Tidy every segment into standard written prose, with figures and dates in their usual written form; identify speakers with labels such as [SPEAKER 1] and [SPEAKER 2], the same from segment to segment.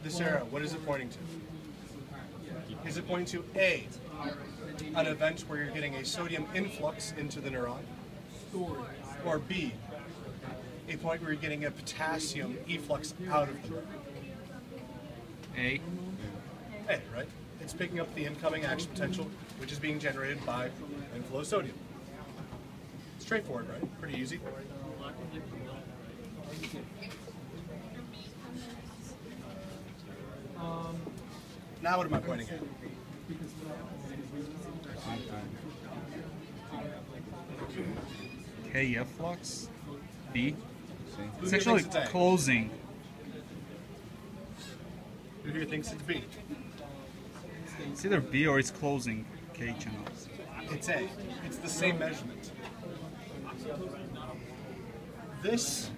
[SPEAKER 1] this arrow, what is it pointing to? Is it pointing to A, an event where you're getting a sodium influx into the neuron, or B, a point where you're getting a potassium efflux out of the neuron?
[SPEAKER 2] A.
[SPEAKER 1] A, right? It's picking up the incoming action potential, which is being generated by inflow of sodium. Straightforward, right? Pretty easy. Now what am I pointing at?
[SPEAKER 2] K efflux. B.
[SPEAKER 1] Who
[SPEAKER 2] It's
[SPEAKER 1] here
[SPEAKER 2] actually
[SPEAKER 1] thinks it's A?
[SPEAKER 2] closing.
[SPEAKER 1] Who here thinks it's B?
[SPEAKER 2] It's either B or it's closing K channels.
[SPEAKER 1] It's A. It's the same measurement. This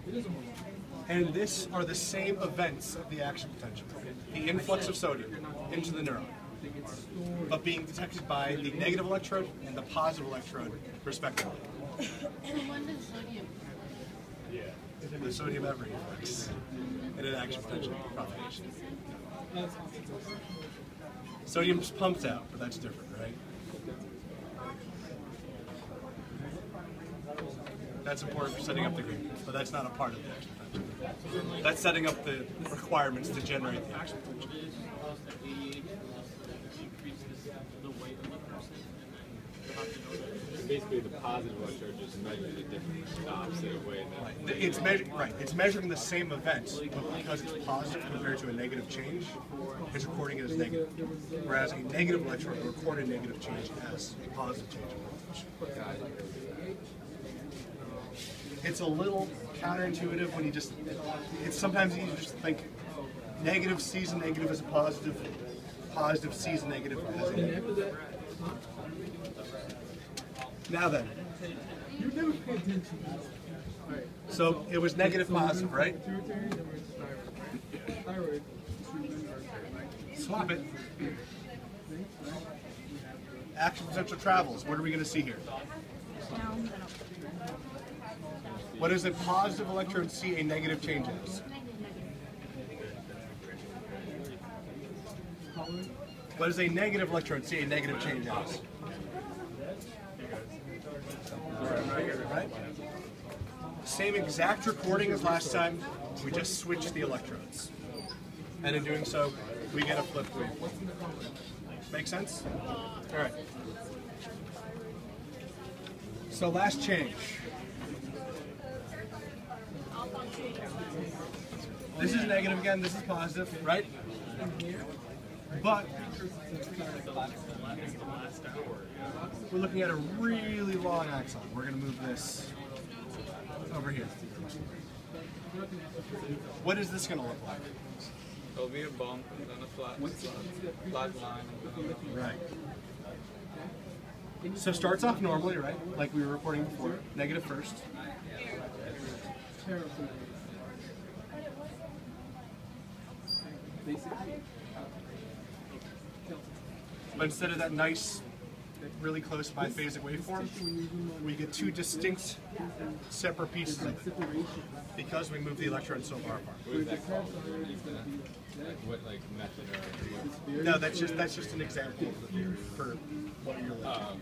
[SPEAKER 1] and this are the same events of the action potential. The influx of sodium into the neuron, but being detected by the negative electrode and the positive electrode, respectively.
[SPEAKER 3] And when does sodium?
[SPEAKER 1] The sodium ever efflux in an action potential propagation. Sodium's pumped out, but that's different, right? That's important for setting up the gradient, but that's not a part of the action potential. That's setting up the requirements to generate the action potential.
[SPEAKER 4] Basically, the positive electrode just measures a different opposite way.
[SPEAKER 1] It's measuring the same event, but because it's positive compared to a negative change, it's recording it as negative. Whereas a negative electrode will record a negative change as a positive change of voltage. It's a little counterintuitive when you just, it's sometimes easy to just think negative sees a negative as a positive, positive sees a negative as a negative. Now then, so it was negative positive, right? Swap it. Action potential travels. What are we going to see here? What does a positive electrode see a negative change as? What does a negative electrode see a negative change as? Right? Same exact recording as last time, we just switched the electrodes. And in doing so, we get a flipped wave. Make sense? All right. So last change. This is negative again, this is positive, right? But we're looking at a really long axon. We're going to move this over here. What is this going to look like?
[SPEAKER 4] There'll be a bump and then a flat line.
[SPEAKER 1] Right. So starts off normally, right? Like we were reporting before. Negative first. But instead of that nice, really close biphasic waveform, we get two distinct, separate pieces of it because we move the electrons so far apart.
[SPEAKER 4] What is that called? What method or?
[SPEAKER 1] No, that's just an example for what you're looking at.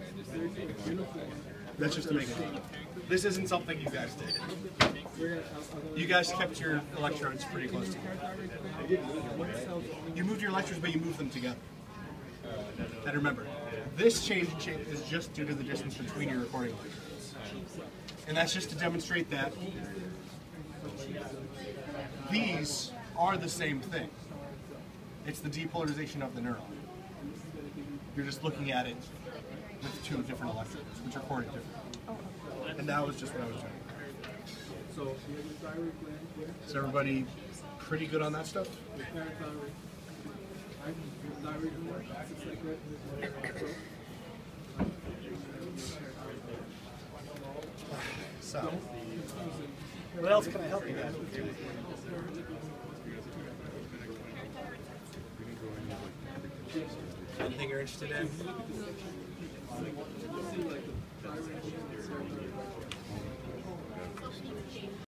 [SPEAKER 1] That's just to make it easy. This isn't something you guys did. You guys kept your electrodes pretty close together. You moved your electrodes, but you moved them together. And remember, this change in shape is just due to the distance between your recording electrodes. And that's just to demonstrate that these are the same thing. It's the depolarization of the neuron. You're just looking at it with two different electrodes, which are recorded differently. And that was just what I was trying to do. Is everybody pretty good on that stuff? So, what else can I help you guys with? Anything you're interested in?